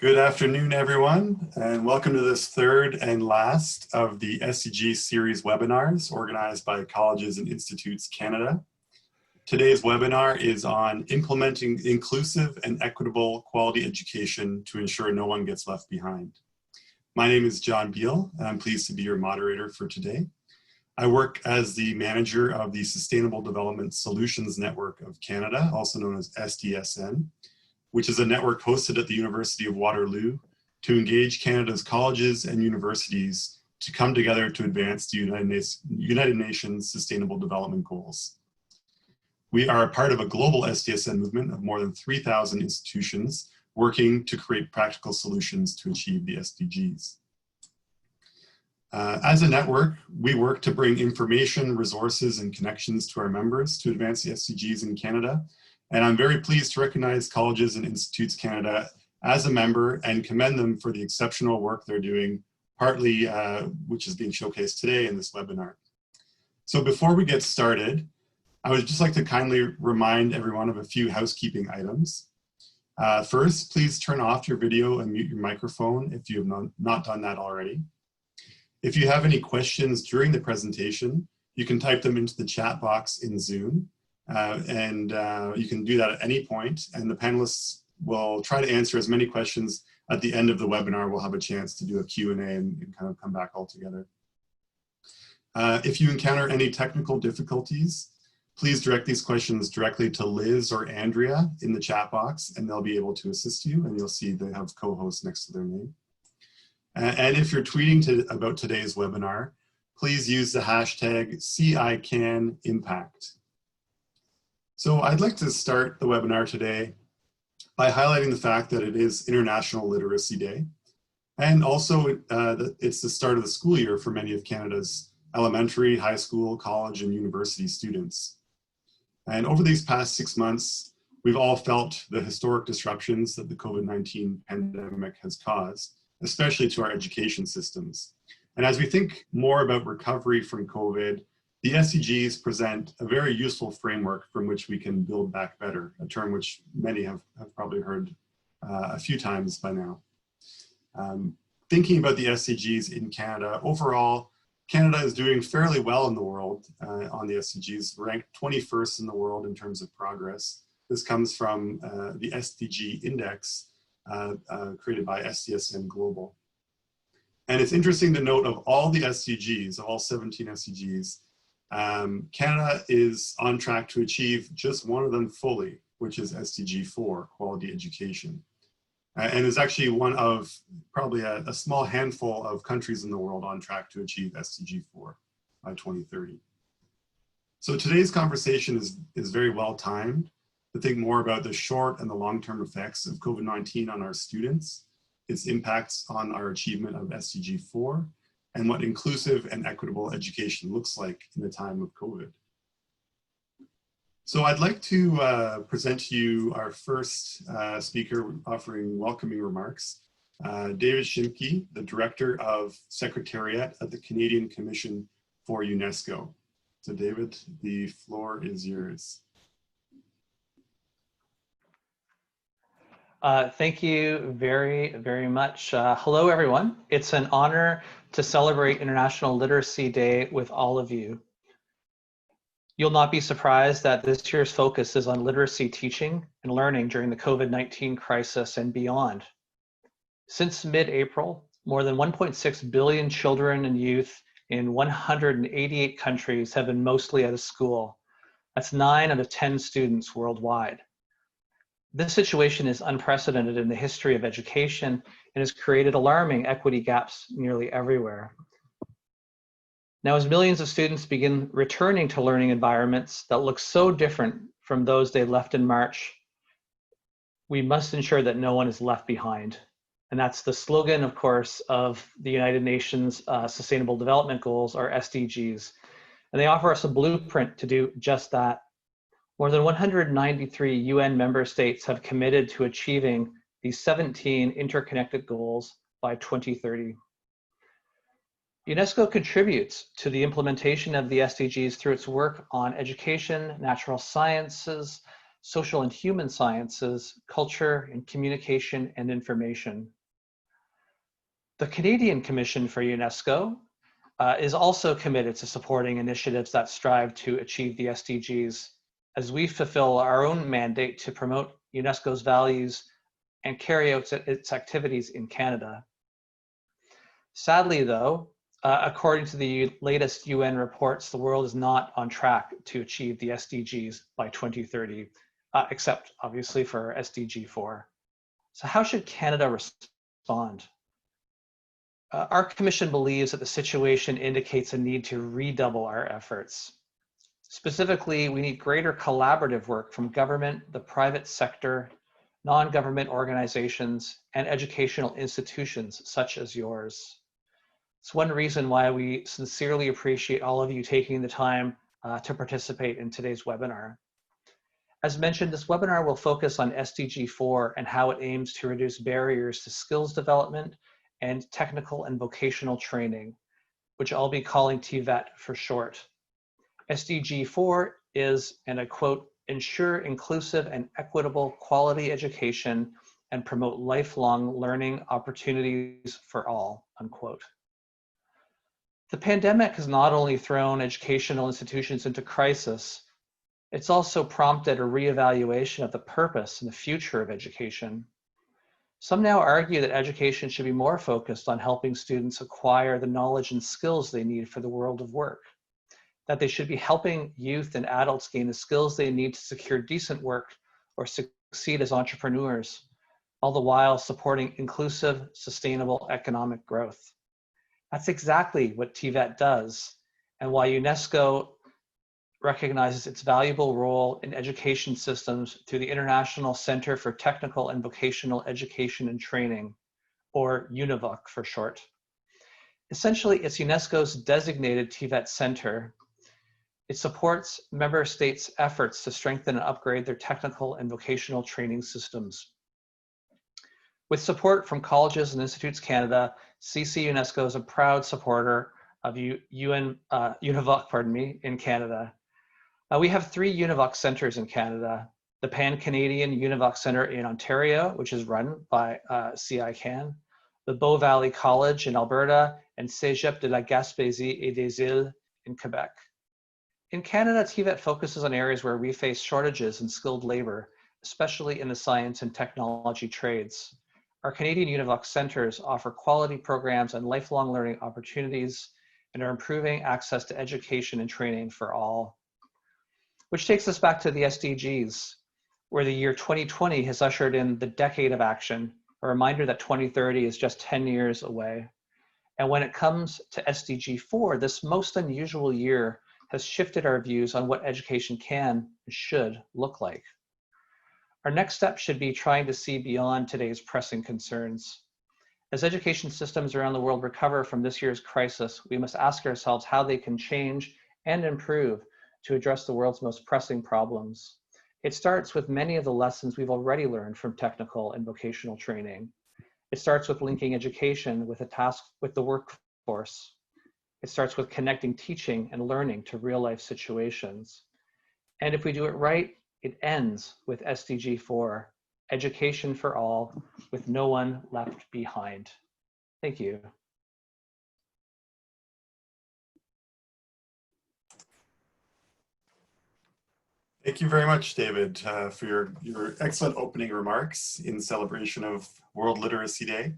Good afternoon, everyone, and welcome to this third and last of the SDG series webinars organized by Colleges and Institutes Canada. Today's webinar is on implementing inclusive and equitable quality education to ensure no one gets left behind. My name is John Beal, and I'm pleased to be your moderator for today. I work as the manager of the Sustainable Development Solutions Network of Canada, also known as SDSN, which is a network hosted at the University of Waterloo to engage Canada's colleges and universities to come together to advance the United Nations Sustainable Development Goals. We are a part of a global SDSN movement of more than 3,000 institutions working to create practical solutions to achieve the SDGs. As a network, we work to bring information, resources, and connections to our members to advance the SDGs in Canada. And I'm very pleased to recognize Colleges and Institutes Canada as a member and commend them for the exceptional work they're doing, partly which is being showcased today in this webinar. So before we get started, I would just like to kindly remind everyone of a few housekeeping items. First, please turn off your video and mute your microphone if you have not done that already. If you have any questions during the presentation, you can type them into the chat box in Zoom. You can do that at any point, and the panelists will try to answer as many questions at the end of the webinar. We'll have a chance to do a Q&A and kind of come back all together. If you encounter any technical difficulties, please direct these questions directly to Liz or Andrea in the chat box, and they'll be able to assist you, and you'll see they have co-hosts next to their name. And if you're tweeting about today's webinar, please use the hashtag #CICANImpact. So I'd like to start the webinar today by highlighting the fact that it is International Literacy Day, and also that it's the start of the school year for many of Canada's elementary, high school, college, and university students. And over these past 6 months, we've all felt the historic disruptions that the COVID-19 pandemic has caused, especially to our education systems. And as we think more about recovery from COVID, the SDGs present a very useful framework from which we can build back better, a term which many have probably heard a few times by now. Thinking about the SDGs in Canada, overall, Canada is doing fairly well in the world on the SDGs, ranked 21st in the world in terms of progress. This comes from the SDG Index created by SDSN Global. And it's interesting to note of all the SDGs, of all 17 SDGs, Canada is on track to achieve just one of them fully, which is SDG 4, quality education. And is actually one of probably a small handful of countries in the world on track to achieve SDG 4 by 2030. So today's conversation is very well timed to think more about the short and the long-term effects of COVID-19 on our students, its impacts on our achievement of SDG 4, and what inclusive and equitable education looks like in the time of COVID. So I'd like to present to you our first speaker offering welcoming remarks, David Shimke, the Director of Secretariat at the Canadian Commission for UNESCO. So David, the floor is yours. Thank you very, very much. Hello, everyone. It's an honor to celebrate International Literacy Day with all of you. You'll not be surprised that this year's focus is on literacy teaching and learning during the COVID-19 crisis and beyond. Since mid-April, more than 1.6 billion children and youth in 188 countries have been mostly out of school. That's 9 out of 10 students worldwide. This situation is unprecedented in the history of education and has created alarming equity gaps nearly everywhere. Now, as millions of students begin returning to learning environments that look so different from those they left in March, we must ensure that no one is left behind. And that's the slogan, of course, of the United Nations Sustainable Development Goals, or SDGs. And they offer us a blueprint to do just that. More than 193 UN member states have committed to achieving these 17 interconnected goals by 2030. UNESCO contributes to the implementation of the SDGs through its work on education, natural sciences, social and human sciences, culture and communication and information. The Canadian Commission for UNESCO is also committed to supporting initiatives that strive to achieve the SDGs as we fulfill our own mandate to promote UNESCO's values and carry out its activities in Canada. Sadly, though, according to the latest UN reports, the world is not on track to achieve the SDGs by 2030, except obviously for SDG 4. So how should Canada respond? Our commission believes that the situation indicates a need to redouble our efforts. Specifically, we need greater collaborative work from government, the private sector, non-government organizations, and educational institutions such as yours. It's one reason why we sincerely appreciate all of you taking the time to participate in today's webinar. As mentioned, this webinar will focus on SDG 4 and how it aims to reduce barriers to skills development and technical and vocational training, which I'll be calling TVET for short. SDG 4 is, and I quote, ensure inclusive and equitable quality education and promote lifelong learning opportunities for all, unquote. The pandemic has not only thrown educational institutions into crisis, it's also prompted a reevaluation of the purpose and the future of education. Some now argue that education should be more focused on helping students acquire the knowledge and skills they need for the world of work, that they should be helping youth and adults gain the skills they need to secure decent work or succeed as entrepreneurs, all the while supporting inclusive, sustainable economic growth. That's exactly what TVET does, and why UNESCO recognizes its valuable role in education systems through the International Center for Technical and Vocational Education and Training, or UNIVOC for short. Essentially, it's UNESCO's designated TVET center. It supports member states' efforts to strengthen and upgrade their technical and vocational training systems. With support from Colleges and Institutes Canada, CC UNESCO is a proud supporter of UNIVOC in Canada. We have 3 UNIVOC centers in Canada: the Pan-Canadian UNIVOC Center in Ontario, which is run by CICAN, the Bow Valley College in Alberta, and Cégep de la Gaspésie et des Îles in Quebec. In Canada, TVET focuses on areas where we face shortages in skilled labor, especially in the science and technology trades. Our Canadian UNIVOC centers offer quality programs and lifelong learning opportunities and are improving access to education and training for all. Which takes us back to the SDGs, where the year 2020 has ushered in the decade of action, a reminder that 2030 is just 10 years away. And when it comes to SDG 4, this most unusual year has shifted our views on what education can and should look like. Our next step should be trying to see beyond today's pressing concerns. As education systems around the world recover from this year's crisis, we must ask ourselves how they can change and improve to address the world's most pressing problems. It starts with many of the lessons we've already learned from technical and vocational training. It starts with linking education with the workforce. It starts with connecting teaching and learning to real life situations. And if we do it right, it ends with SDG 4, education for all, with no one left behind. Thank you. Thank you very much, David, for your excellent opening remarks in celebration of World Literacy Day.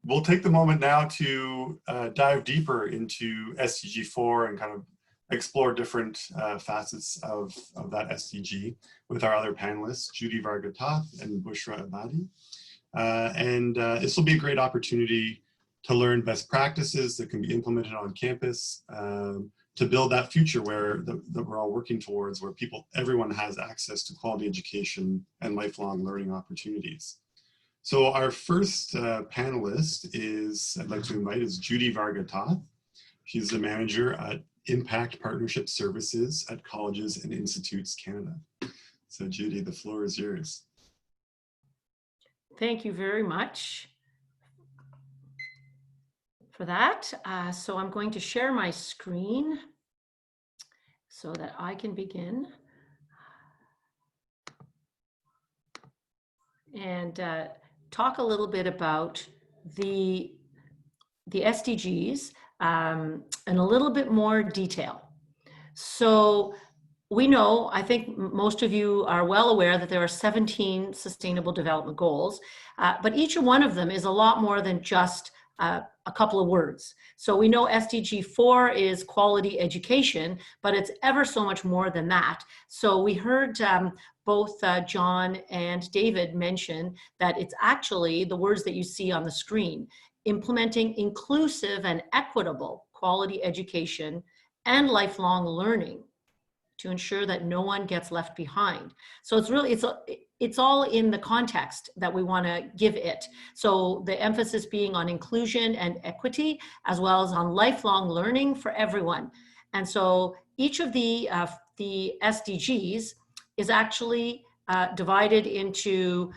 We'll take the moment now to dive deeper into SDG 4 and kind of explore different facets of that SDG with our other panelists, Judy Varga-Toth and Bushra Abadi. This will be a great opportunity to learn best practices that can be implemented on campus to build that future that we're all working towards, where everyone has access to quality education and lifelong learning opportunities. So our first panelist I'd like to invite is Judy Varga-Toth. She's the manager at Impact Partnership Services at Colleges and Institutes Canada. So Judy, the floor is yours. Thank you very much for that. So I'm going to share my screen so that I can begin. and talk a little bit about the SDGs in a little bit more detail. So we know, I think most of you are well aware that there are 17 Sustainable Development Goals, but each one of them is a lot more than just a couple of words. So we know SDG 4 is quality education, but it's ever so much more than that. So we heard both John and David mention that it's actually the words that you see on the screen: implementing inclusive and equitable quality education and lifelong learning to ensure that no one gets left behind. So it's really, it's all in the context that we want to give it. So the emphasis being on inclusion and equity, as well as on lifelong learning for everyone. And so each of the SDGs is actually divided into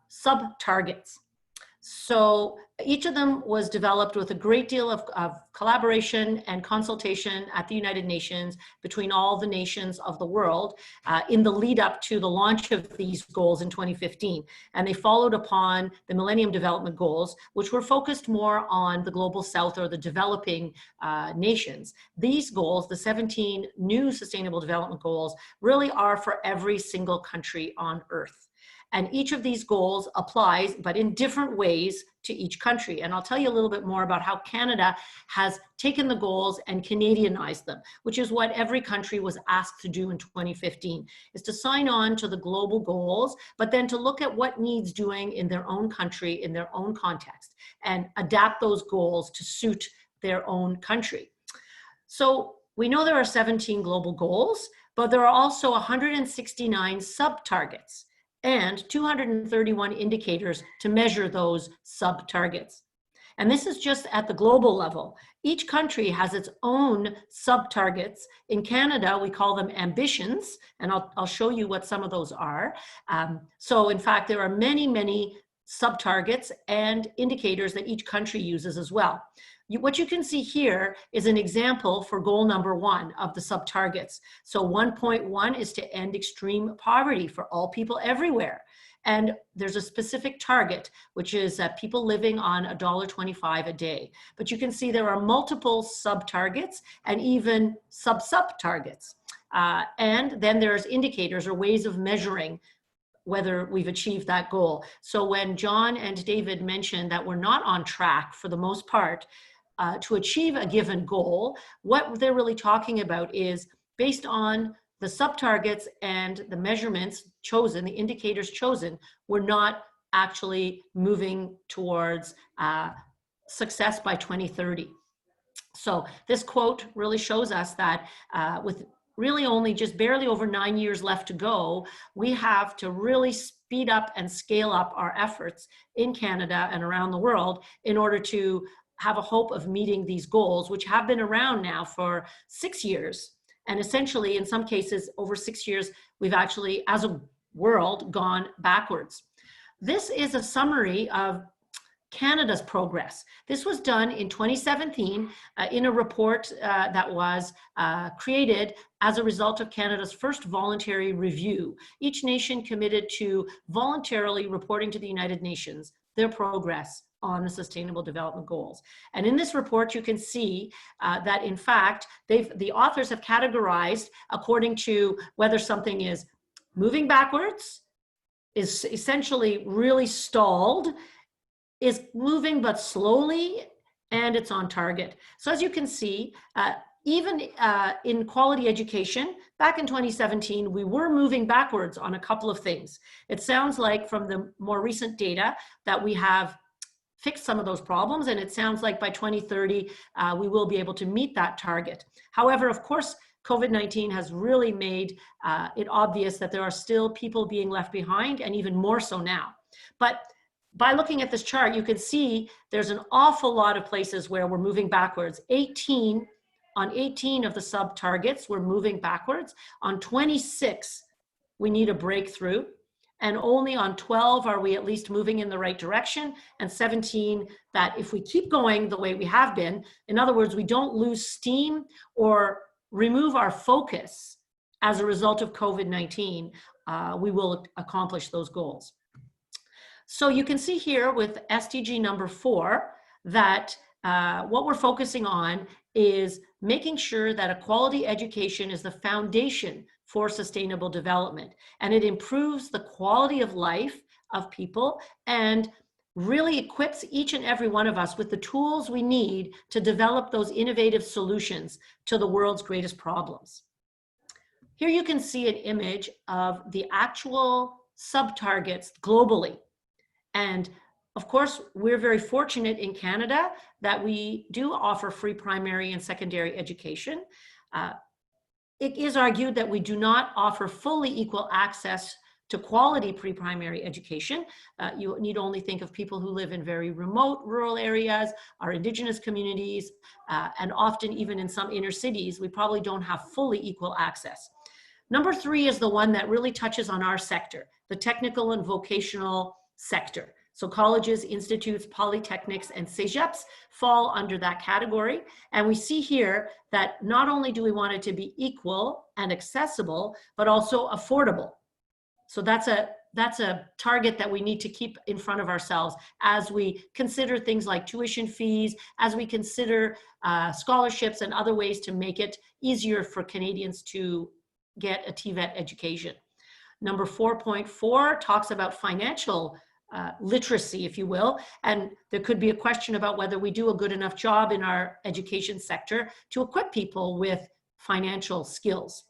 sub-targets. So each of them was developed with a great deal of collaboration and consultation at the United Nations between all the nations of the world in the lead up to the launch of these goals in 2015. And they followed upon the Millennium Development Goals, which were focused more on the Global South or the developing nations. These goals, the 17 new Sustainable Development Goals, really are for every single country on Earth. And each of these goals applies, but in different ways, to each country. And I'll tell you a little bit more about how Canada has taken the goals and Canadianized them, which is what every country was asked to do in 2015, is to sign on to the global goals, but then to look at what needs doing in their own country, in their own context, and adapt those goals to suit their own country. So we know there are 17 global goals, but there are also 169 sub-targets and 231 indicators to measure those sub-targets. And this is just at the global level. Each country has its own sub-targets. In Canada, we call them ambitions, and I'll show you what some of those are. So in fact, there are many, many sub-targets and indicators that each country uses as well. What you can see here is an example for goal number 1 of the sub-targets. So 1.1 is to end extreme poverty for all people everywhere. And there's a specific target, which is people living on $1.25 a day. But you can see there are multiple sub-targets and even sub-sub-targets. And then there's indicators or ways of measuring whether we've achieved that goal. So when John and David mentioned that we're not on track for the most part to achieve a given goal, what they're really talking about is based on the sub-targets and the measurements chosen, the indicators chosen, we're not actually moving towards success by 2030. So this quote really shows us that with really only just barely over 9 years left to go, we have to really speed up and scale up our efforts in Canada and around the world in order to have a hope of meeting these goals, which have been around now for 6 years. And essentially, in some cases, over 6 years, we've actually, as a world, gone backwards. This is a summary of Canada's progress. This was done in 2017 in a report that was created as a result of Canada's first voluntary review. Each nation committed to voluntarily reporting to the United Nations their progress on the Sustainable Development Goals. And in this report, you can see that in fact, the authors have categorized according to whether something is moving backwards, is essentially really stalled, is moving but slowly, and it's on target. So as you can see, even in quality education, back in 2017, we were moving backwards on a couple of things. It sounds like from the more recent data that we have fixed some of those problems, and it sounds like by 2030, we will be able to meet that target. However, of course, COVID-19 has really made it obvious that there are still people being left behind, and even more so now. But by looking at this chart, you can see there's an awful lot of places where we're moving backwards. 18 of the sub-targets, we're moving backwards. On 26, we need a breakthrough. And only on 12 are we at least moving in the right direction, and 17 that if we keep going the way we have been, in other words, we don't lose steam or remove our focus as a result of COVID-19, we will accomplish those goals. So you can see here with SDG number 4 that what we're focusing on is making sure that a quality education is the foundation for sustainable development, and it improves the quality of life of people and really equips each and every one of us with the tools we need to develop those innovative solutions to the world's greatest problems. Here you can see an image of the actual sub-targets globally. And of course, we're very fortunate in Canada that we do offer free primary and secondary education. It is argued that we do not offer fully equal access to quality pre-primary education. You need only think of people who live in very remote rural areas, our Indigenous communities, and often even in some inner cities, we probably don't have fully equal access. Number 3 is the one that really touches on our sector, the technical and vocational sector. So colleges, institutes, polytechnics, and cégeps fall under that category. And we see here that not only do we want it to be equal and accessible, but also affordable. So that's a target that we need to keep in front of ourselves as we consider things like tuition fees, as we consider scholarships and other ways to make it easier for Canadians to get a TVET education. Number 4.4 talks about financial literacy, if you will, and there could be a question about whether we do a good enough job in our education sector to equip people with financial skills.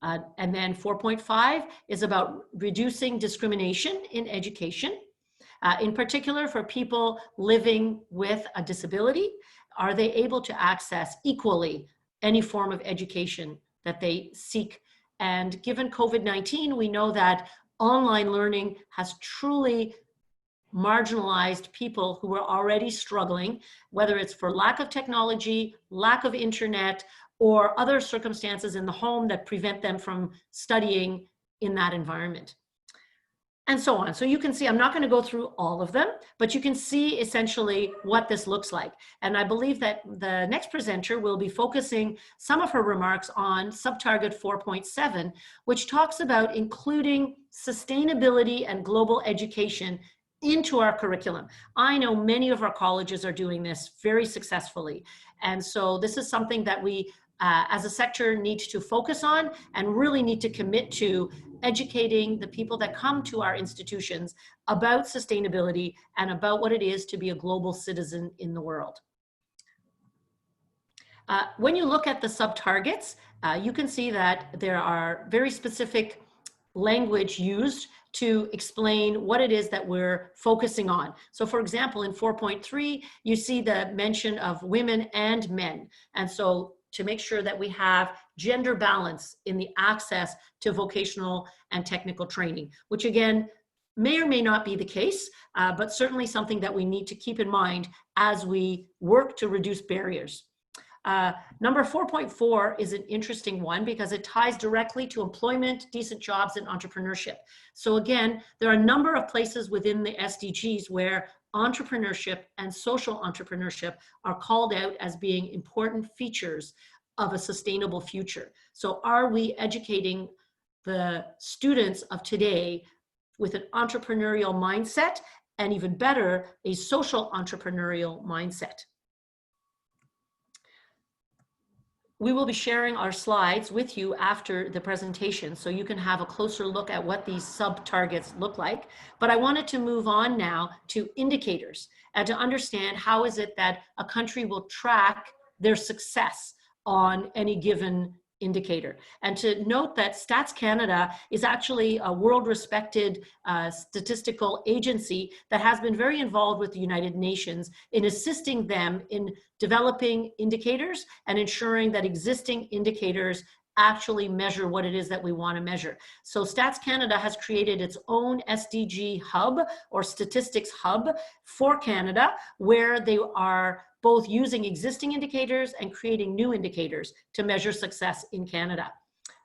And then 4.5 is about reducing discrimination in education, in particular for people living with a disability. Are they able to access equally any form of education that they seek? And given COVID-19, we know that online learning has truly marginalized people who are already struggling, whether it's for lack of technology, lack of internet, or other circumstances in the home that prevent them from studying in that environment, and so on. So you can see, I'm not going to go through all of them, but you can see essentially what this looks like. And I believe that the next presenter will be focusing some of her remarks on subtarget 4.7, which talks about including sustainability and global education into our curriculum. I know many of our colleges are doing this very successfully. And so this is something that we, as a sector, need to focus on and really need to commit to educating the people that come to our institutions about sustainability and about what it is to be a global citizen in the world. When you look at the sub-targets, you can see that there are very specific language used to explain what it is that we're focusing on. So for example, in 4.3, you see the mention of women and men. And so to make sure that we have gender balance in the access to vocational and technical training, which again, may or may not be the case, but certainly something that we need to keep in mind as we work to reduce barriers. Number 4.4 is an interesting one because it ties directly to employment, decent jobs, and entrepreneurship. So again, there are a number of places within the SDGs where entrepreneurship and social entrepreneurship are called out as being important features of a sustainable future. So are we educating the students of today with an entrepreneurial mindset, and even better, a social entrepreneurial mindset? We will be sharing our slides with you after the presentation so you can have a closer look at what these sub-targets look like. But I wanted to move on now to indicators and to understand how is it that a country will track their success on any given indicator. And to note that Stats Canada is actually a world-respected statistical agency that has been very involved with the United Nations in assisting them in developing indicators and ensuring that existing indicators actually measure what it is that we want to measure. So Stats Canada has created its own SDG hub or statistics hub for Canada, where they are both using existing indicators and creating new indicators to measure success in Canada.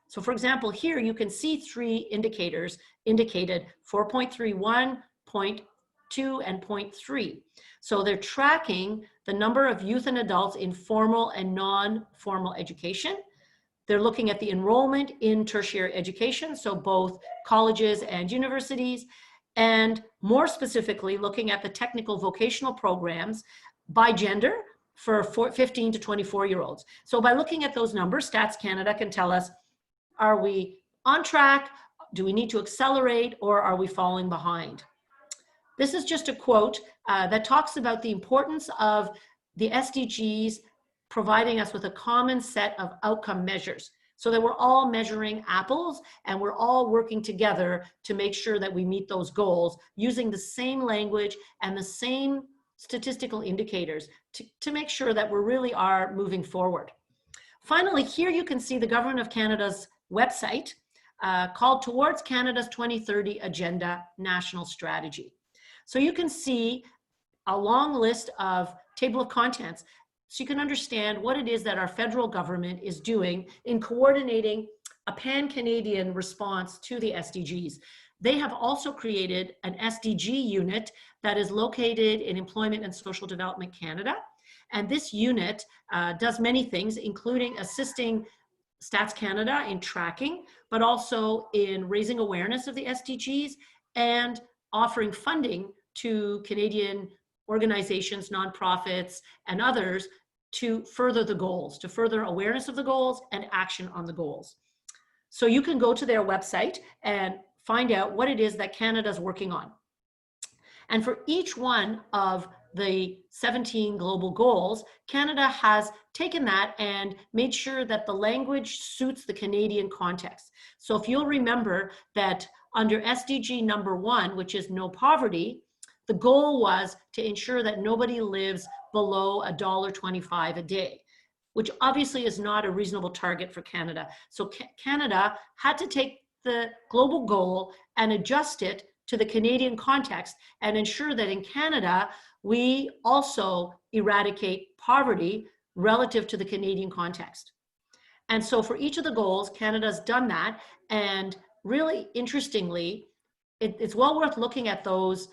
So for example, here you can see 3 indicators indicated: 4.31, 0.2, and 0.3. So they're tracking the number of youth and adults in formal and non-formal education. They're looking at the enrollment in tertiary education, so both colleges and universities, and more specifically, looking at the technical vocational programs by gender for 15 to 24-year-olds. So by looking at those numbers, Stats Canada can tell us, are we on track? Do we need to accelerate, or are we falling behind? This is just a quote that talks about the importance of the SDGs providing us with a common set of outcome measures, so that we're all measuring apples and we're all working together to make sure that we meet those goals using the same language and the same statistical indicators to make sure that we really are moving forward. Finally, here you can see the Government of Canada's website called Towards Canada's 2030 Agenda National Strategy. So you can see a long list of table of contents so you can understand what it is that our federal government is doing in coordinating a pan-Canadian response to the SDGs. They have also created an SDG unit that is located in Employment and Social Development Canada. And this unit does many things, including assisting Stats Canada in tracking, but also in raising awareness of the SDGs and offering funding to Canadian organizations, nonprofits, and others to further the goals, to further awareness of the goals and action on the goals. So you can go to their website and find out what it is that Canada's working on. And for each one of the 17 global goals, Canada has taken that and made sure that the language suits the Canadian context. So if you'll remember that under SDG number 1, which is no poverty, the goal was to ensure that nobody lives below $1.25 a day, which obviously is not a reasonable target for Canada. So Canada had to take the global goal and adjust it to the Canadian context and ensure that in Canada, we also eradicate poverty relative to the Canadian context. And so for each of the goals, Canada's done that. And really interestingly, it's well worth looking at those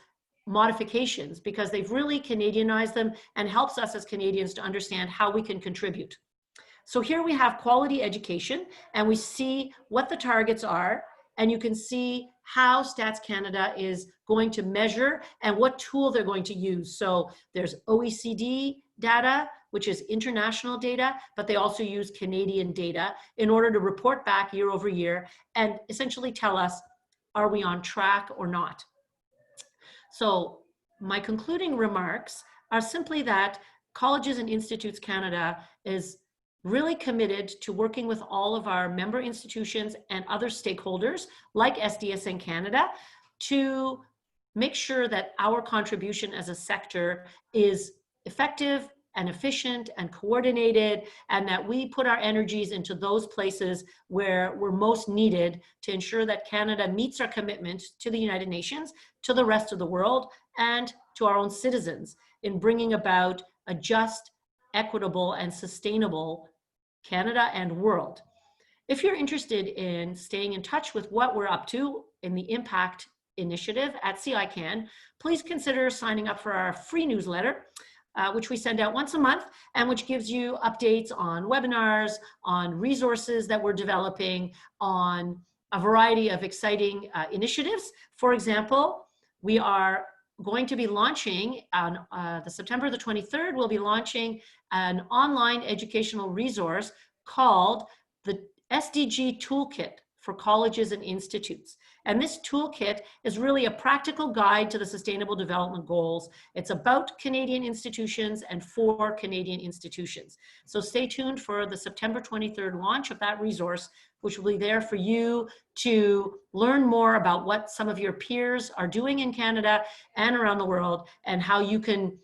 modifications because they've really Canadianized them and helps us as Canadians to understand how we can contribute. So here we have quality education and we see what the targets are, and you can see how Stats Canada is going to measure and what tool they're going to use. So there's OECD data, which is international data, but they also use Canadian data in order to report back year over year and essentially tell us, are we on track or not? So my concluding remarks are simply that Colleges and Institutes Canada is really committed to working with all of our member institutions and other stakeholders like SDSN Canada to make sure that our contribution as a sector is effective and efficient and coordinated, and that we put our energies into those places where we're most needed to ensure that Canada meets our commitment to the United Nations, to the rest of the world, and to our own citizens in bringing about a just, equitable, and sustainable Canada and world. If you're interested in staying in touch with what we're up to in the Impact Initiative at CICAN, please consider signing up for our free newsletter, which we send out once a month and which gives you updates on webinars, on resources that we're developing, on a variety of exciting initiatives. For example, we are going to be launching on the September the 23rd, we'll be launching an online educational resource called the SDG Toolkit for Colleges and Institutes. And this toolkit is really a practical guide to the Sustainable Development Goals. It's about Canadian institutions and for Canadian institutions. So stay tuned for the September 23rd launch of that resource, which will be there for you to learn more about what some of your peers are doing in Canada and around the world and how you can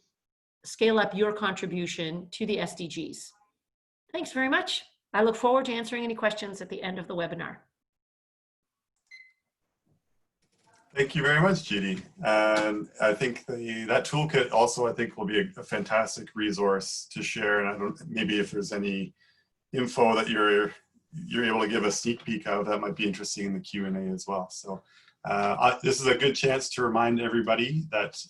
scale up your contribution to the SDGs. Thanks very much. I look forward to answering any questions at the end of the webinar. Thank you very much, Judy. And I think that toolkit also, I think, will be a fantastic resource to share. And I don't, maybe if there's any info that you're able to give a sneak peek of, that might be interesting in the Q&A as well. So this is a good chance to remind everybody that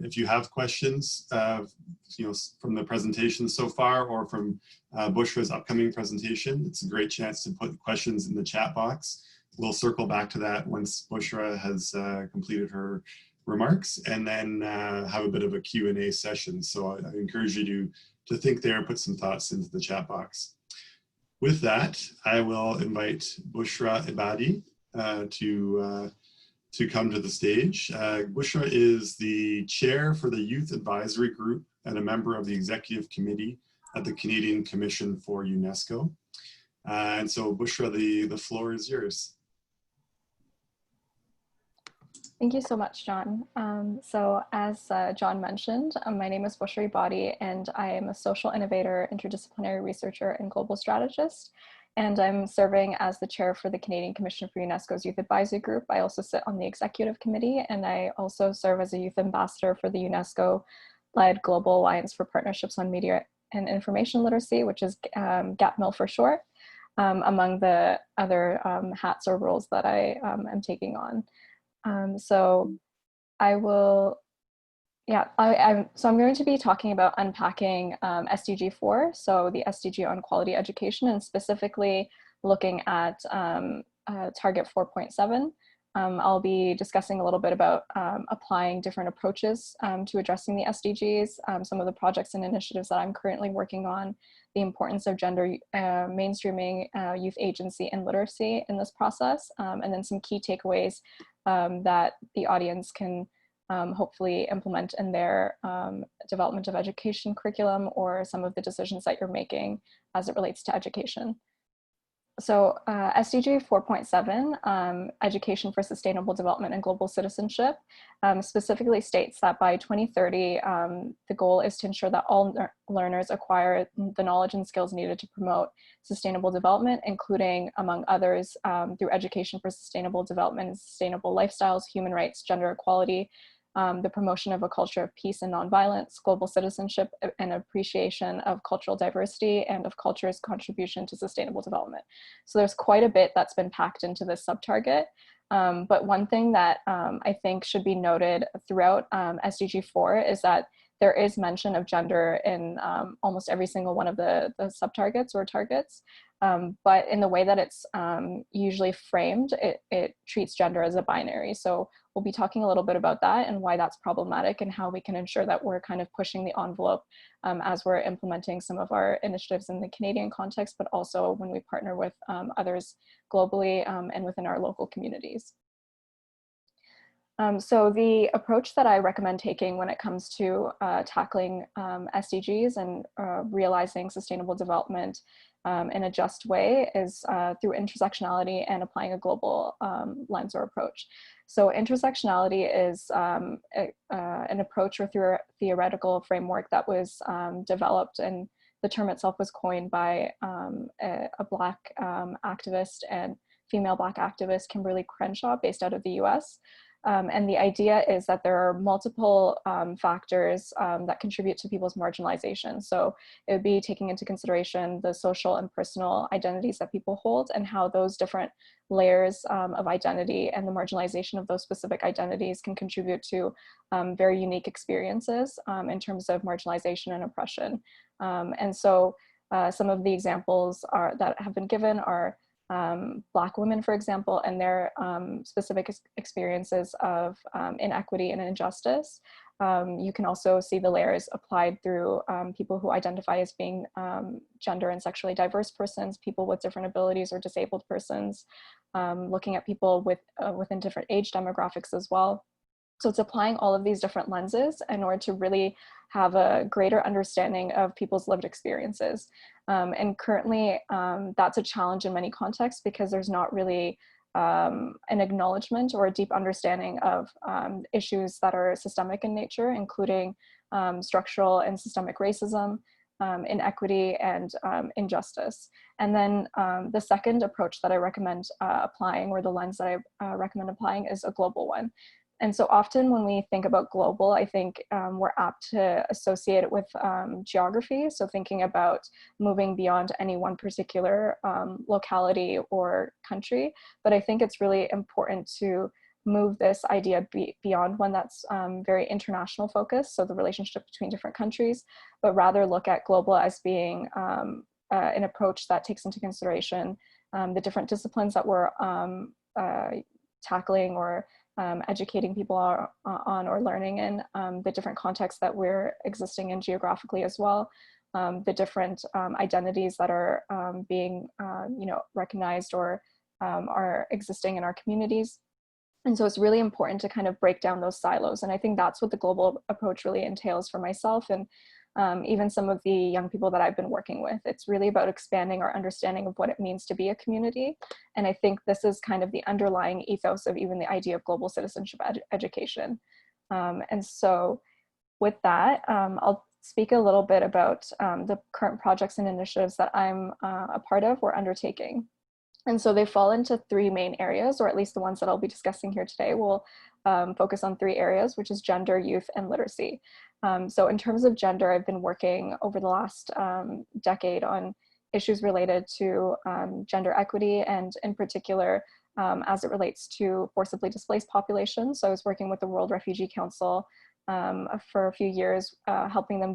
if you have questions, from the presentation so far or from Bushra's upcoming presentation, it's a great chance to put questions in the chat box. we'll circle back to that once Bushra has completed her remarks, and then have a bit of a Q&A session. So I encourage you to think there and put some thoughts into the chat box. With that, I will invite Bushra Ibadi to come to the stage. Bushra is the chair for the Youth Advisory Group and a member of the Executive Committee at the Canadian Commission for UNESCO. And so Bushra, the floor is yours. Thank you so much, John. So as John mentioned, my name is Bushra Ibadi, and I am a social innovator, interdisciplinary researcher, and global strategist. And I'm serving as the chair for the Canadian Commission for UNESCO's Youth Advisory Group. I also sit on the executive committee, and I also serve as a youth ambassador for the UNESCO-led Global Alliance for Partnerships on Media and Information Literacy, which is GAPMIL for short, among the other hats or roles that I am taking on. So I will, so I'm going to be talking about unpacking SDG 4, so the SDG on quality education, and specifically looking at target 4.7. I'll be discussing a little bit about applying different approaches to addressing the SDGs, some of the projects and initiatives that I'm currently working on, the importance of gender mainstreaming, youth agency and literacy in this process, and then some key takeaways that the audience can hopefully implement in their development of education curriculum or some of the decisions that you're making as it relates to education. So SDG 4.7, Education for Sustainable Development and Global Citizenship, specifically states that by 2030, the goal is to ensure that all learners acquire the knowledge and skills needed to promote sustainable development, including, among others, through education for sustainable development and sustainable lifestyles, human rights, gender equality, the promotion of a culture of peace and nonviolence, global citizenship, and appreciation of cultural diversity and of culture's contribution to sustainable development. So there's quite a bit that's been packed into this sub-target. But one thing that I think should be noted throughout SDG 4 is that there is mention of gender in almost every single one of the sub-targets or targets. But in the way that it's usually framed, it treats gender as a binary. So we'll be talking a little bit about that and why that's problematic and how we can ensure that we're kind of pushing the envelope as we're implementing some of our initiatives in the Canadian context, but also when we partner with others globally and within our local communities. So the approach that I recommend taking when it comes to tackling SDGs and realizing sustainable development in a just way is through intersectionality and applying a global lens or approach. So intersectionality is an approach or theoretical framework that was developed, and the term itself was coined by a Black activist and female Black activist, Kimberly Crenshaw, based out of the US. And the idea is that there are multiple factors that contribute to people's marginalization. So it would be taking into consideration the social and personal identities that people hold and how those different layers of identity and the marginalization of those specific identities can contribute to very unique experiences in terms of marginalization and oppression. And so some of the examples that have been given are Black women, for example, and their specific experiences of inequity and injustice. You can also see the layers applied through people who identify as being gender and sexually diverse persons, people with different abilities or disabled persons, looking at people within different age demographics as well. So it's applying all of these different lenses in order to really have a greater understanding of people's lived experiences. And currently, that's a challenge in many contexts because there's not really an acknowledgement or a deep understanding of issues that are systemic in nature, including structural and systemic racism, inequity, and injustice. And then the second approach that I recommend applying, or the lens that I recommend applying, is a global one. And so often when we think about global, I think we're apt to associate it with geography. So thinking about moving beyond any one particular locality or country. But I think it's really important to move this idea beyond one that's very international focused, so the relationship between different countries, but rather look at global as being an approach that takes into consideration the different disciplines that we're tackling or educating people on or learning in the different contexts that we're existing in geographically as well, the different identities that are being recognized or are existing in our communities. And so it's really important to kind of break down those silos. And I think that's what the global approach really entails for myself and even some of the young people that I've been working with. It's really about expanding our understanding of what it means to be a community. And I think this is kind of the underlying ethos of even the idea of global citizenship education. And so with that, I'll speak a little bit about the current projects and initiatives that I'm a part of or undertaking. And so they fall into three main areas, or at least the ones that I'll be discussing here today will focus on three areas, which is gender, youth, and literacy. So in terms of gender, I've been working over the last decade on issues related to gender equity, and in particular, as it relates to forcibly displaced populations. So I was working with the World Refugee Council for a few years, helping them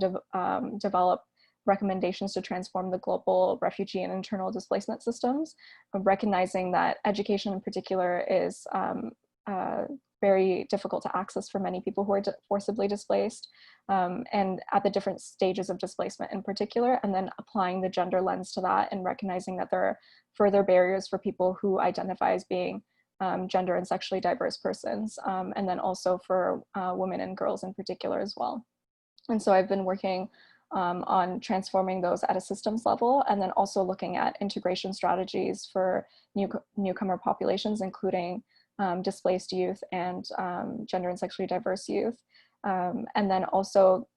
develop recommendations to transform the global refugee and internal displacement systems, recognizing that education in particular is very difficult to access for many people who are forcibly displaced, and at the different stages of displacement in particular, and then applying the gender lens to that and recognizing that there are further barriers for people who identify as being gender and sexually diverse persons, and then also for women and girls in particular as well. And so I've been working on transforming those at a systems level, and then also looking at integration strategies for newcomer populations, including displaced youth and gender and sexually diverse youth. And then also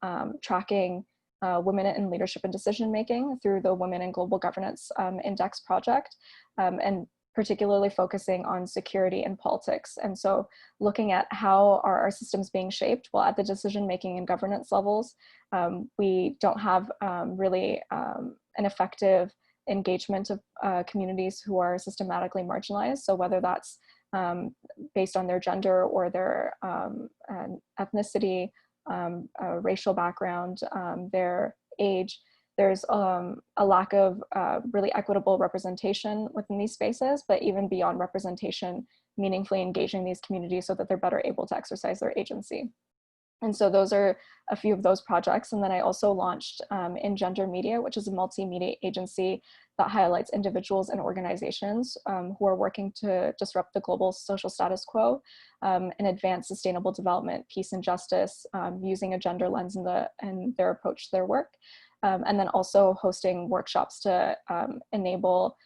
tracking women in leadership and decision making through the Women in Global Governance Index project, and particularly focusing on security and politics. And so looking at how are our systems being shaped? Well, at the decision-making and governance levels, we don't have really an effective engagement of communities who are systematically marginalized. So whether that's based on their gender or their ethnicity, racial background, their age, there's a lack of really equitable representation within these spaces, but even beyond representation, meaningfully engaging these communities so that they're better able to exercise their agency. And so those are a few of those projects. And then I also launched In Gender Media, which is a multimedia agency that highlights individuals and organizations who are working to disrupt the global social status quo and advance sustainable development, peace and justice, using a gender lens in their approach to their work. And then also hosting workshops to enable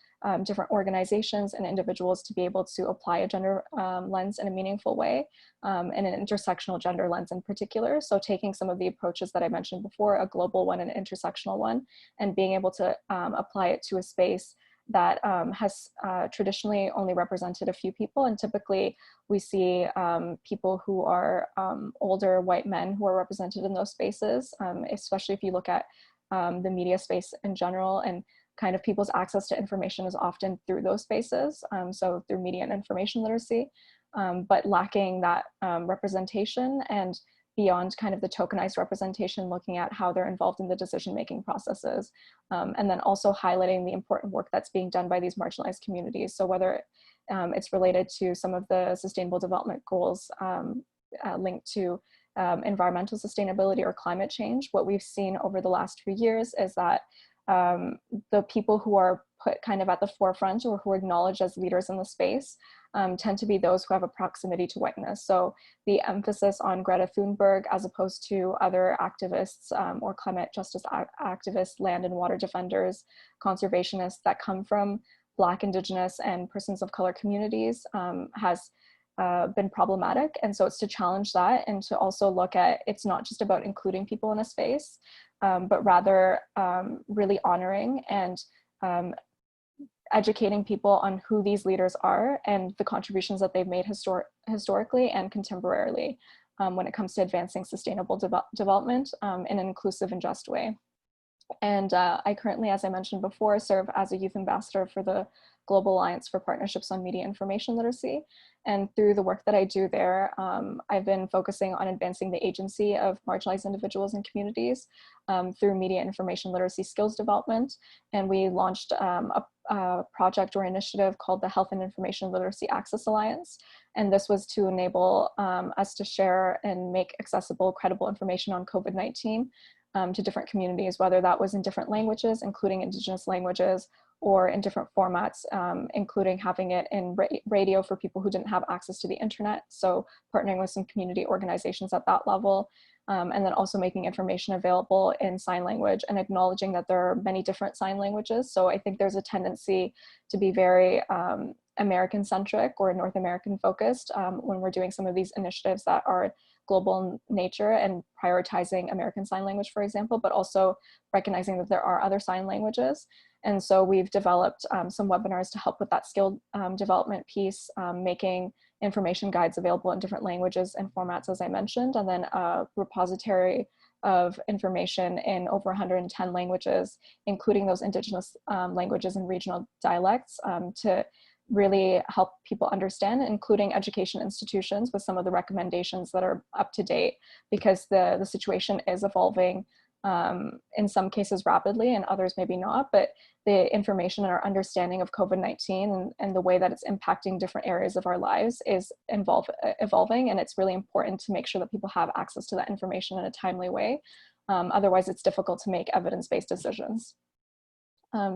different organizations and individuals to be able to apply a gender lens in a meaningful way, and an intersectional gender lens in particular. So taking some of the approaches that I mentioned before, a global one and an intersectional one, and being able to apply it to a space that has traditionally only represented a few people. And typically we see people who are older white men who are represented in those spaces, especially if you look at the media space in general, and kind of people's access to information is often through those spaces, so through media and information literacy, but lacking that representation, and beyond kind of the tokenized representation, looking at how they're involved in the decision-making processes, and then also highlighting the important work that's being done by these marginalized communities. So whether it's related to some of the sustainable development goals linked to environmental sustainability or climate change, what we've seen over the last few years is that the people who are put kind of at the forefront or who are acknowledged as leaders in the space tend to be those who have a proximity to whiteness. So the emphasis on Greta Thunberg as opposed to other activists or climate justice activists, land and water defenders, conservationists that come from Black, Indigenous, and persons of color communities has been problematic. And so it's to challenge that, and to also look at, it's not just about including people in a space, but rather really honoring and educating people on who these leaders are and the contributions that they've made historically and contemporarily when it comes to advancing sustainable development in an inclusive and just way. And I currently, as I mentioned before, serve as a youth ambassador for the Global Alliance for Partnerships on Media Information Literacy. And through the work that I do there, I've been focusing on advancing the agency of marginalized individuals and communities through media information literacy skills development. And we launched a project or initiative called the Health and Information Literacy Access Alliance. And this was to enable us to share and make accessible, credible information on COVID-19 to different communities, whether that was in different languages, including Indigenous languages, or in different formats, including having it in radio for people who didn't have access to the internet. So partnering with some community organizations at that level, and then also making information available in sign language and acknowledging that there are many different sign languages. So I think there's a tendency to be very American centric or North American focused when we're doing some of these initiatives that are global in nature and prioritizing American Sign Language, for example, but also recognizing that there are other sign languages. And so we've developed some webinars to help with that skill development piece, making information guides available in different languages and formats, as I mentioned, and then a repository of information in over 110 languages, including those Indigenous languages and regional dialects, to really help people understand, including education institutions, with some of the recommendations that are up to date, because the situation is evolving in some cases rapidly and others maybe not, but the information and our understanding of COVID-19 and the way that it's impacting different areas of our lives is evolving, and it's really important to make sure that people have access to that information in a timely way. Otherwise, it's difficult to make evidence-based decisions.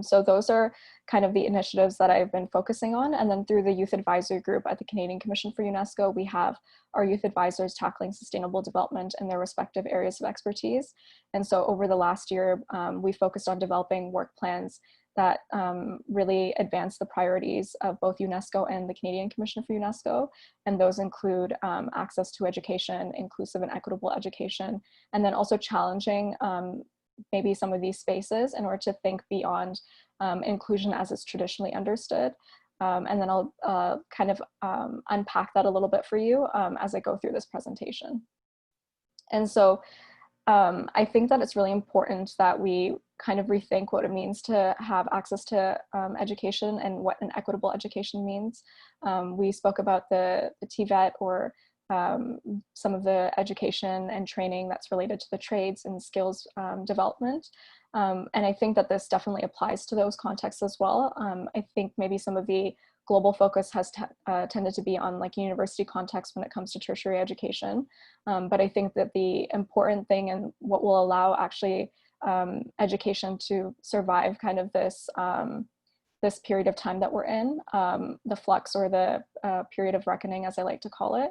So those are kind of the initiatives that I've been focusing on. And then through the Youth Advisory Group at the Canadian Commission for UNESCO, we have our youth advisors tackling sustainable development in their respective areas of expertise. And so over the last year, we focused on developing work plans that really advance the priorities of both UNESCO and the Canadian Commission for UNESCO. And those include access to education, inclusive and equitable education, and then also challenging maybe some of these spaces in order to think beyond inclusion as it's traditionally understood. And then I'll kind of unpack that a little bit for you as I go through this presentation. And so I think that it's really important that we kind of rethink what it means to have access to education and what an equitable education means. We spoke about the TVET, or some of the education and training that's related to the trades and skills development. And I think that this definitely applies to those contexts as well. I think maybe some of the global focus has tended to be on like university context when it comes to tertiary education. But I think that the important thing and what will allow actually education to survive kind of this this period of time that we're in, the flux or the period of reckoning, as I like to call it,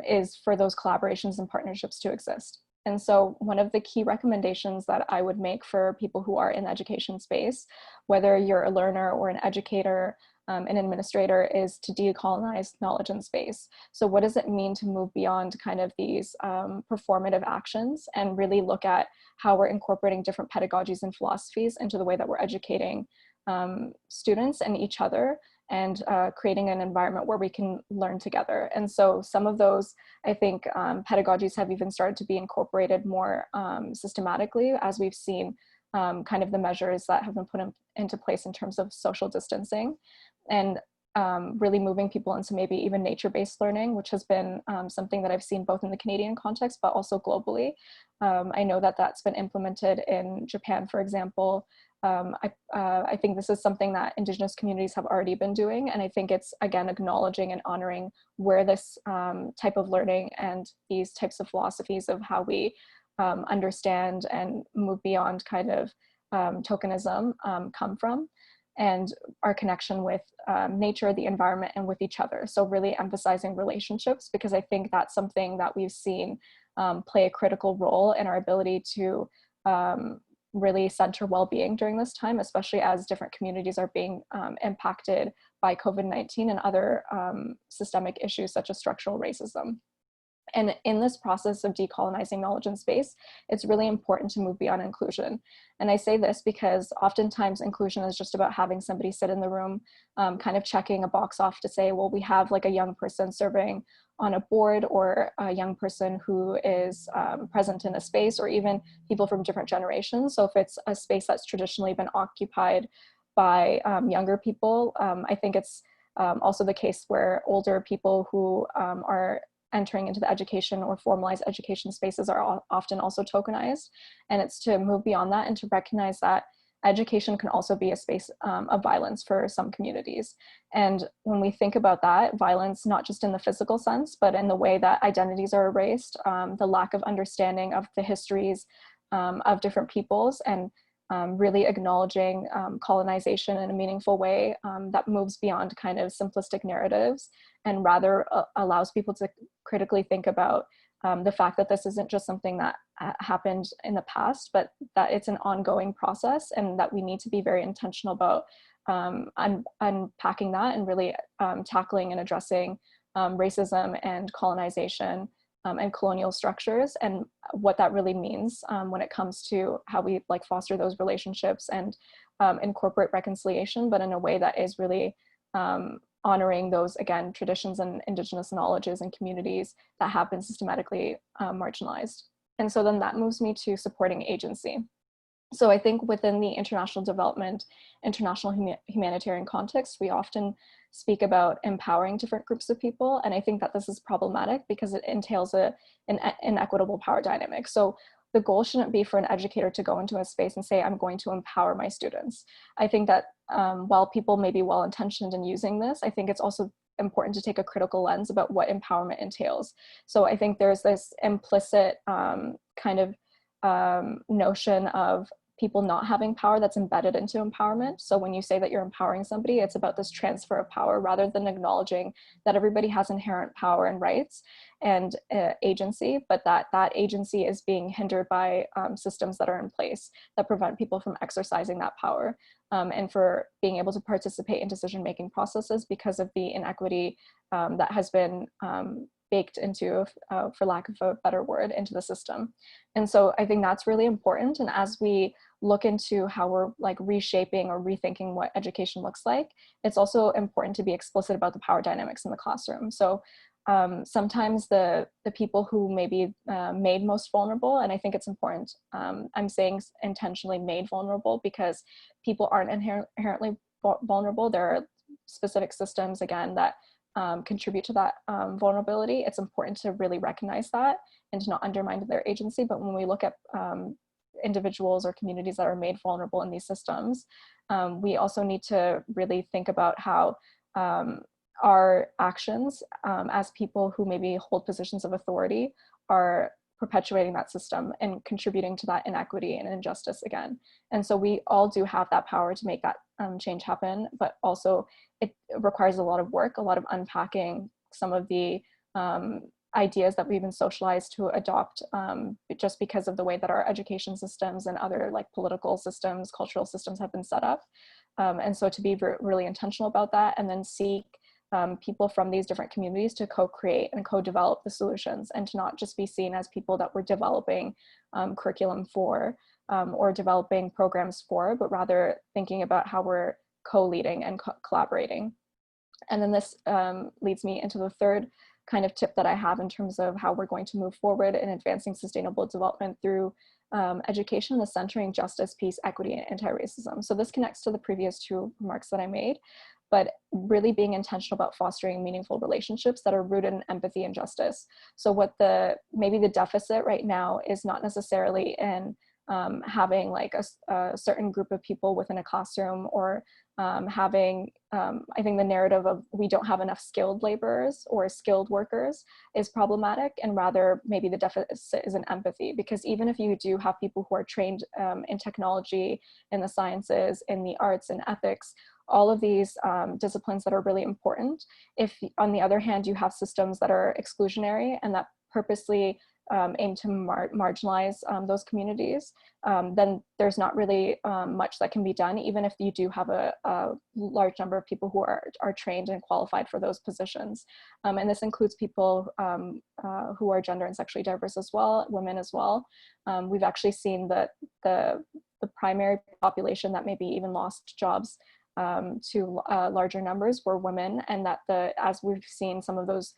is for those collaborations and partnerships to exist. And so one of the key recommendations that I would make for people who are in the education space, whether you're a learner or an educator, an administrator, is to decolonize knowledge and space. So what does it mean to move beyond kind of these performative actions and really look at how we're incorporating different pedagogies and philosophies into the way that we're educating students and each other, and creating an environment where we can learn together. And so some of those, I think, pedagogies have even started to be incorporated more systematically, as we've seen kind of the measures that have been put into place in terms of social distancing, and really moving people into maybe even nature-based learning, which has been something that I've seen both in the Canadian context, but also globally. I know that that's been implemented in Japan, for example. I think this is something that Indigenous communities have already been doing, and I think it's, again, acknowledging and honoring where this type of learning and these types of philosophies of how we understand and move beyond kind of tokenism come from, and our connection with nature, the environment, and with each other. So really emphasizing relationships, because I think that's something that we've seen play a critical role in our ability to really center well-being during this time, especially as different communities are being impacted by COVID-19 and other systemic issues such as structural racism. And in this process of decolonizing knowledge and space, it's really important to move beyond inclusion. And I say this because oftentimes inclusion is just about having somebody sit in the room, kind of checking a box off to say, well, we have like a young person serving on a board, or a young person who is present in a space, or even people from different generations. So if it's a space that's traditionally been occupied by younger people, I think it's also the case where older people who are entering into the education or formalized education spaces are often also tokenized. And it's to move beyond that and to recognize that education can also be a space of violence for some communities. And when we think about that, violence, not just in the physical sense, but in the way that identities are erased, the lack of understanding of the histories of different peoples, and really acknowledging colonization in a meaningful way that moves beyond kind of simplistic narratives, and rather allows people to critically think about the fact that this isn't just something that happened in the past, but that it's an ongoing process, and that we need to be very intentional about unpacking that and really tackling and addressing racism and colonization and colonial structures, and what that really means when it comes to how we like foster those relationships and incorporate reconciliation, but in a way that is really honoring those, again, traditions and indigenous knowledges and communities that have been systematically marginalized. And so then that moves me to supporting agency. So I think within the international development, international humanitarian context, we often speak about empowering different groups of people. And I think that this is problematic because it entails an inequitable power dynamic. So the goal shouldn't be for an educator to go into a space and say, I'm going to empower my students. I think that while people may be well-intentioned in using this, I think it's also important to take a critical lens about what empowerment entails. So I think there's this implicit kind of notion of people not having power that's embedded into empowerment. So when you say that you're empowering somebody, it's about this transfer of power rather than acknowledging that everybody has inherent power and rights and agency, but that agency is being hindered by systems that are in place that prevent people from exercising that power and for being able to participate in decision-making processes because of the inequity that has been baked into, for lack of a better word, into the system. And so I think that's really important. And as we look into how we're like reshaping or rethinking what education looks like, it's also important to be explicit about the power dynamics in the classroom. So sometimes the people who may be made most vulnerable, and I think it's important, I'm saying intentionally made vulnerable because people aren't inherently vulnerable. There are specific systems, again, that contribute to that vulnerability. It's important to really recognize that and to not undermine their agency. But when we look at individuals or communities that are made vulnerable in these systems, we also need to really think about how our actions as people who maybe hold positions of authority are perpetuating that system and contributing to that inequity and injustice again. And so we all do have that power to make that change happen, but also it requires a lot of work, a lot of unpacking some of the ideas that we've been socialized to adopt just because of the way that our education systems and other like political systems, cultural systems have been set up. And so to be really intentional about that, and then seek people from these different communities to co-create and co-develop the solutions, and to not just be seen as people that we're developing curriculum for or developing programs for, but rather thinking about how we're co-leading and collaborating. And then this leads me into the third kind of tip that I have in terms of how we're going to move forward in advancing sustainable development through education, the centering justice, peace, equity, and anti-racism. So this connects to the previous two remarks that I made, but really being intentional about fostering meaningful relationships that are rooted in empathy and justice. So what maybe the deficit right now is not necessarily in having like a certain group of people within a classroom, or having, I think the narrative of we don't have enough skilled laborers or skilled workers is problematic, and rather maybe the deficit is in empathy, because even if you do have people who are trained in technology, in the sciences, in the arts and ethics, all of these disciplines that are really important, if on the other hand you have systems that are exclusionary and that purposely aim to marginalize those communities, then there's not really much that can be done, even if you do have a large number of people who are trained and qualified for those positions. And this includes people who are gender and sexually diverse as well, women as well. We've actually seen that the primary population that maybe even lost jobs to larger numbers were women, and that as we've seen some of those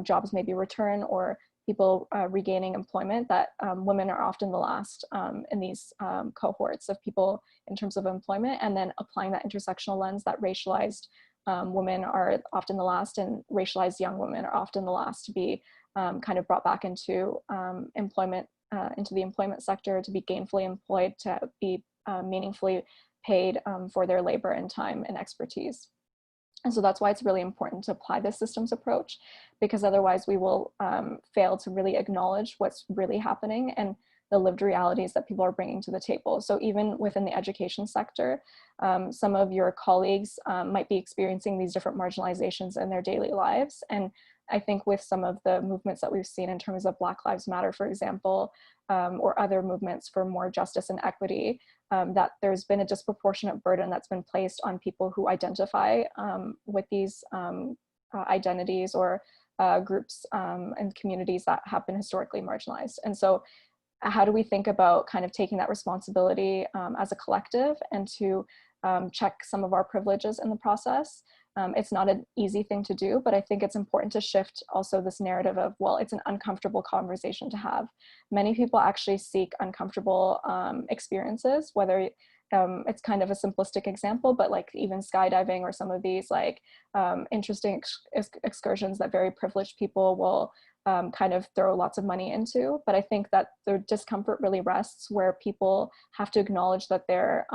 jobs maybe return or people regaining employment, that women are often the last in these cohorts of people in terms of employment, and then applying that intersectional lens that racialized women are often the last and racialized young women are often the last to be kind of brought back into employment, into the employment sector, to be gainfully employed, to be meaningfully paid for their labor and time and expertise. And so that's why it's really important to apply this systems approach, because otherwise we will fail to really acknowledge what's really happening and the lived realities that people are bringing to the table. So even within the education sector, some of your colleagues might be experiencing these different marginalizations in their daily lives. And I think with some of the movements that we've seen in terms of Black Lives Matter, for example, or other movements for more justice and equity, that there's been a disproportionate burden that's been placed on people who identify with these identities or groups and communities that have been historically marginalized. And so how do we think about kind of taking that responsibility as a collective and to check some of our privileges in the process? It's not an easy thing to do, but I think it's important to shift also this narrative of, well, it's an uncomfortable conversation to have. Many people actually seek uncomfortable experiences, whether it's kind of a simplistic example, but like even skydiving or some of these like interesting excursions that very privileged people will kind of throw lots of money into. But I think that the discomfort really rests where people have to acknowledge that they're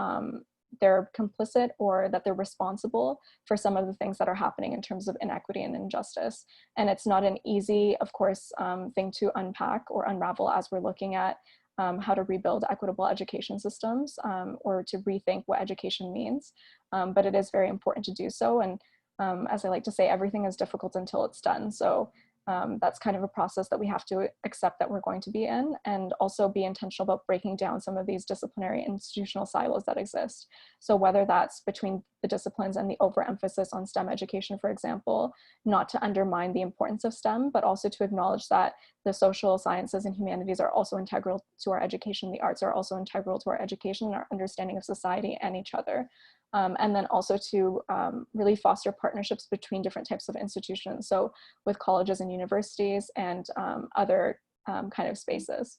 complicit or that they're responsible for some of the things that are happening in terms of inequity and injustice. And it's not an easy, of course, thing to unpack or unravel as we're looking at how to rebuild equitable education systems or to rethink what education means. But it is very important to do so. And as I like to say, everything is difficult until it's done. So that's kind of a process that we have to accept that we're going to be in, and also be intentional about breaking down some of these disciplinary institutional silos that exist. So whether that's between the disciplines and the overemphasis on STEM education, for example, not to undermine the importance of STEM, but also to acknowledge that the social sciences and humanities are also integral to our education. The arts are also integral to our education and our understanding of society and each other. And then also to really foster partnerships between different types of institutions. So with colleges and universities and other kind of spaces.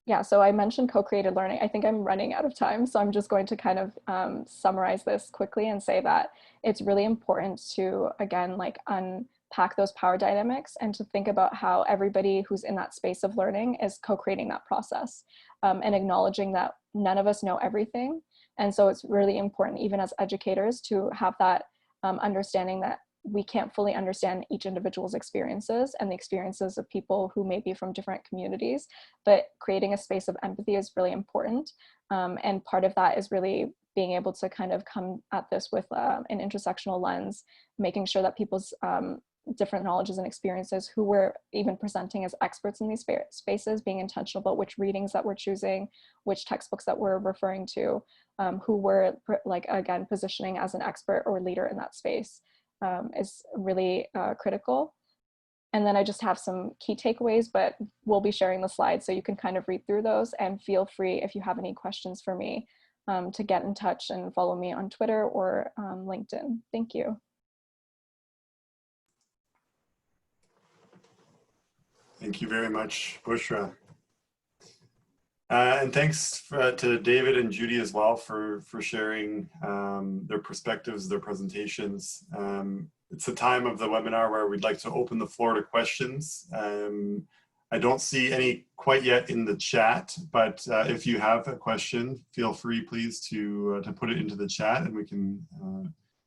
Yeah, so I mentioned co-created learning. I think I'm running out of time, so I'm just going to kind of summarize this quickly and say that it's really important to, again, like unpack those power dynamics and to think about how everybody who's in that space of learning is co-creating that process and acknowledging that none of us know everything. And so it's really important, even as educators, to have that understanding that we can't fully understand each individual's experiences and the experiences of people who may be from different communities, but creating a space of empathy is really important. And part of that is really being able to kind of come at this with an intersectional lens, making sure that people's different knowledges and experiences, who we're even presenting as experts in these spaces, being intentional about which readings that we're choosing, which textbooks that we're referring to, who we're, like, again, positioning as an expert or leader in that space. Is really critical. And then I just have some key takeaways, but we'll be sharing the slides so you can kind of read through those, and feel free, if you have any questions for me, to get in touch and follow me on Twitter or LinkedIn. Thank you. Thank you very much, Bushra. And thanks to David and Judy as well for sharing their perspectives, their presentations. It's a time of the webinar where we'd like to open the floor to questions. I don't see any quite yet in the chat, but if you have a question, feel free, please, to put it into the chat and we can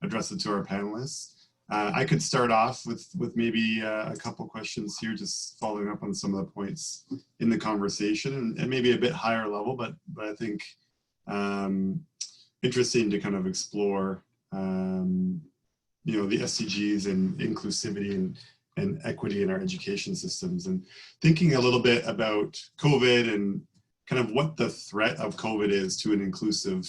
address it to our panelists. I could start off with maybe a couple questions here, just following up on some of the points in the conversation, and maybe a bit higher level, but I think interesting to kind of explore, you know, the SDGs and inclusivity and equity in our education systems, and thinking a little bit about COVID and kind of what the threat of COVID is to an inclusive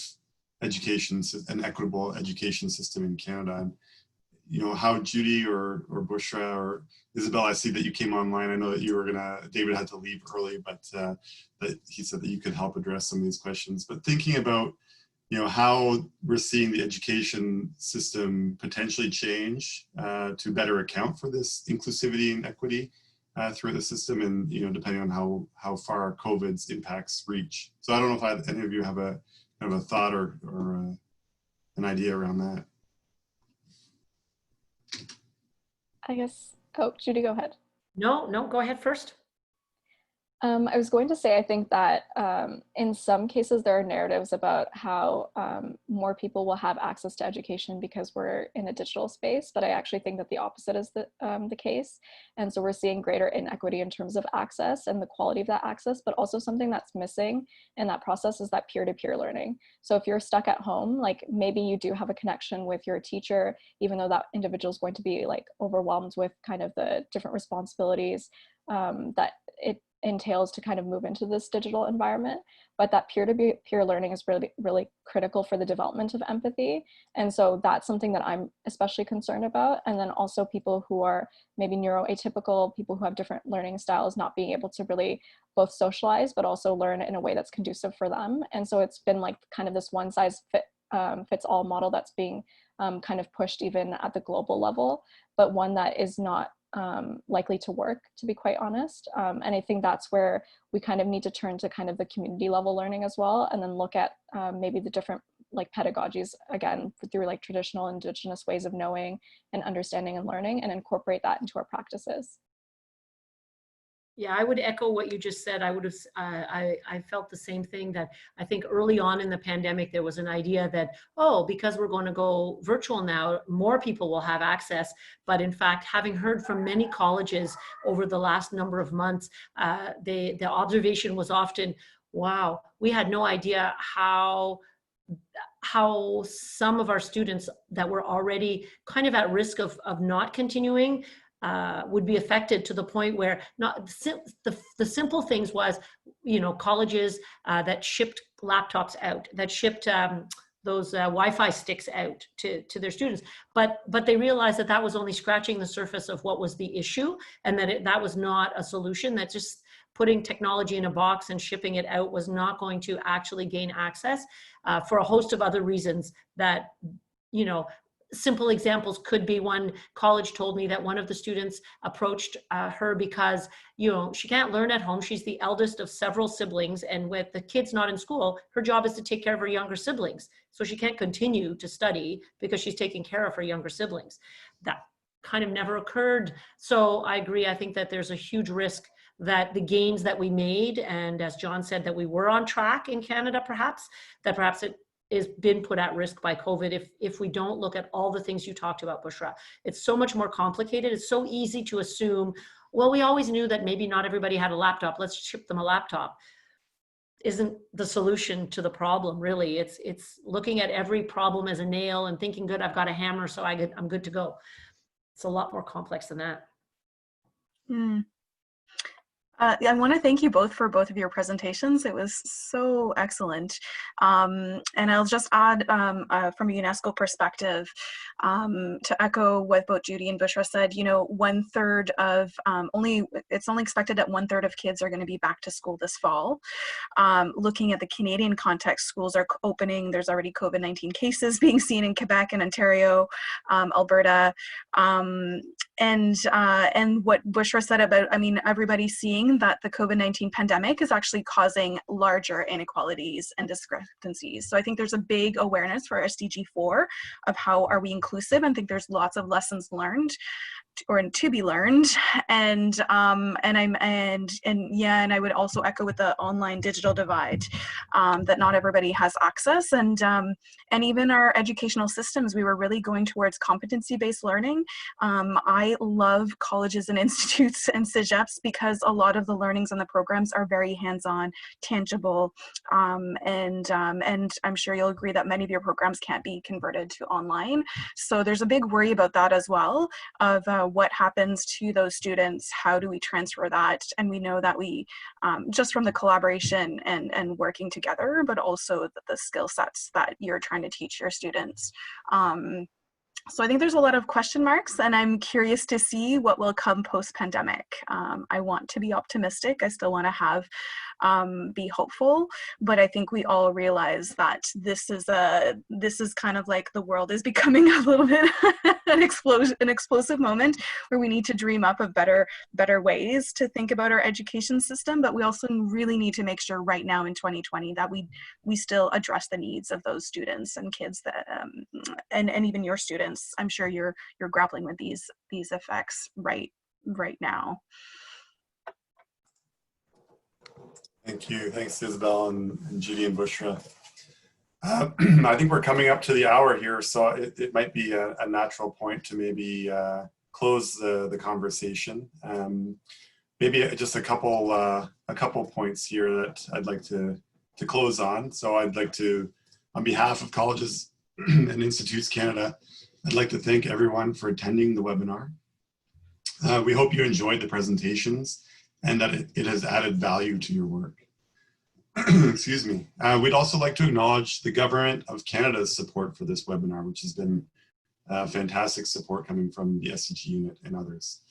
education and equitable education system in Canada. And you know, how Judy or Bushra or Isabel, I see that you came online. I know that you were David had to leave early, but that he said that you could help address some of these questions. But thinking about how we're seeing the education system potentially change to better account for this inclusivity and equity through the system, and depending on how far COVID's impacts reach. So I don't know if any of you have a kind of a thought or an idea around that. I guess, oh, Judy, go ahead. No, go ahead first. I was going to say, I think that in some cases there are narratives about how more people will have access to education because we're in a digital space, but I actually think that the opposite is the case. And so we're seeing greater inequity in terms of access and the quality of that access, but also something that's missing in that process is that peer-to-peer learning. So if you're stuck at home, like maybe you do have a connection with your teacher, even though that individual is going to be like overwhelmed with kind of the different responsibilities that it entails to kind of move into this digital environment, but that peer-to-peer learning is really, really critical for the development of empathy. And so that's something that I'm especially concerned about. And then also people who are maybe neuroatypical, people who have different learning styles, not being able to really both socialize, but also learn in a way that's conducive for them. And so it's been like kind of this one size fits all model that's being kind of pushed even at the global level, but one that is not likely to work, to be quite honest. And I think that's where we kind of need to turn to kind of the community level learning as well, and then look at maybe the different like pedagogies, again, through like traditional Indigenous ways of knowing and understanding and learning, and incorporate that into our practices. Yeah, I would echo what you just said. I would have, I felt the same thing, that I think early on in the pandemic, there was an idea that, oh, because we're going to go virtual now, more people will have access. But in fact, having heard from many colleges over the last number of months, the observation was often, wow, we had no idea how some of our students that were already kind of at risk of not continuing would be affected, to the point where not the simple things was, colleges that shipped laptops out, that shipped those Wi-Fi sticks out to their students, but they realized that was only scratching the surface of what was the issue, and that that was not a solution, that just putting technology in a box and shipping it out was not going to actually gain access for a host of other reasons that, simple examples could be, one college told me that one of the students approached her because, she can't learn at home. She's the eldest of several siblings, and with the kids not in school, her job is to take care of her younger siblings. So she can't continue to study because she's taking care of her younger siblings. That kind of never occurred. So I agree. I think that there's a huge risk that the gains that we made, and as John said, that we were on track in Canada, perhaps it is been put at risk by COVID if we don't look at all the things you talked about, Bushra. It's so much more complicated. It's so easy to assume, well, we always knew that maybe not everybody had a laptop, let's ship them a laptop. Isn't the solution to the problem, really. It's looking at every problem as a nail and thinking, good, I've got a hammer, so I'm good to go. It's a lot more complex than that. I want to thank you both for both of your presentations. It was so excellent. And I'll just add from a UNESCO perspective, to echo what both Judy and Bushra said, it's only expected that 1/3 of kids are going to be back to school this fall. Looking at the Canadian context, schools are opening. There's already COVID-19 cases being seen in Quebec and Ontario, Alberta. And what Bushra said about, everybody's seeing that the COVID-19 pandemic is actually causing larger inequalities and discrepancies. So I think there's a big awareness for SDG 4 of how are we inclusive. I think there's lots of lessons learned or to be learned, and I would also echo with the online digital divide, that not everybody has access, and even our educational systems, we were really going towards competency-based learning. I love colleges and institutes and CEGEPs because a lot of the learnings and the programs are very hands-on, tangible, and I'm sure you'll agree that many of your programs can't be converted to online. So there's a big worry about that as well, of what happens to those students, how do we transfer that? And we know that we, just from the collaboration and working together, but also the skill sets that you're trying to teach your students. So I think there's a lot of question marks, and I'm curious to see what will come post-pandemic. I want to be optimistic. I still want to have be hopeful, but I think we all realize that this is kind of like the world is becoming a little bit an explosive moment where we need to dream up of better ways to think about our education system. But we also really need to make sure right now in 2020 that we still address the needs of those students and kids that and even your students. I'm sure you're grappling with these effects right now. Thank you. Thanks, Isabel and Judy and Bushra. I think we're coming up to the hour here, so it might be a natural point to maybe close the conversation. Maybe just a couple points here that I'd like to close on. So I'd like to, on behalf of Colleges and Institutes Canada, I'd like to thank everyone for attending the webinar. We hope you enjoyed the presentations and that it has added value to your work. Excuse me. We'd also like to acknowledge the Government of Canada's support for this webinar, which has been fantastic support coming from the SCG unit and others.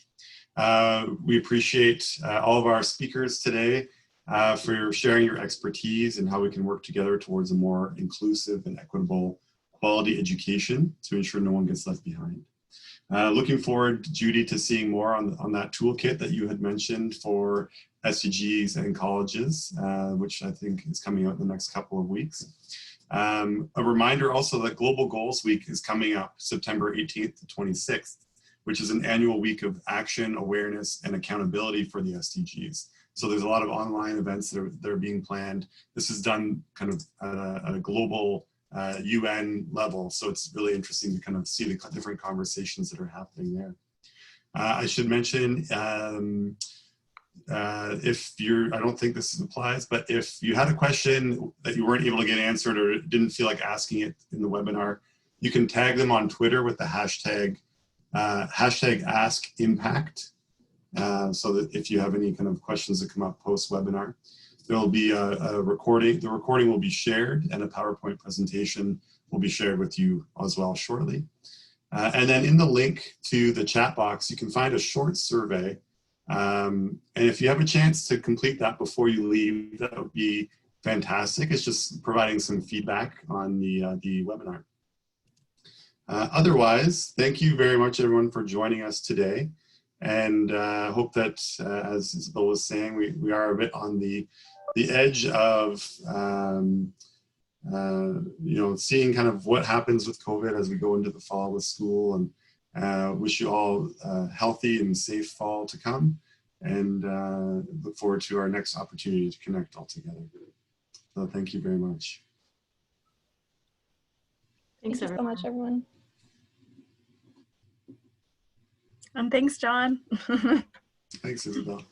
We appreciate all of our speakers today for sharing your expertise and how we can work together towards a more inclusive and equitable quality education to ensure no one gets left behind. Looking forward, Judy, to seeing more on that toolkit that you had mentioned for SCGs and colleges, which I think is coming out in the next couple of weeks. A reminder also that Global Goals Week is coming up September 18th to 26th, which is an annual week of action, awareness, and accountability for the SDGs. So there's a lot of online events that are being planned. This is done kind of at a global UN level, so it's really interesting to kind of see the different conversations that are happening there. I should mention, if you're, I don't think this applies, but if you had a question that you weren't able to get answered or didn't feel like asking it in the webinar, you can tag them on Twitter with the hashtag #AskImpact, so that if you have any kind of questions that come up post-webinar, there will be a recording. The recording will be shared, and a PowerPoint presentation will be shared with you as well shortly. And then in the link to the chat box, you can find a short survey. And if you have a chance to complete that before you leave, that would be fantastic. It's just providing some feedback on the webinar. Otherwise, thank you very much, everyone, for joining us today. And hope that, as Isabel was saying, we are a bit on the edge of seeing kind of what happens with COVID as we go into the fall with school, and wish you all a healthy and safe fall to come, and look forward to our next opportunity to connect all together. So thank you very much. Thanks Thank you so much, everyone. And thanks, John. Thanks, Isabel.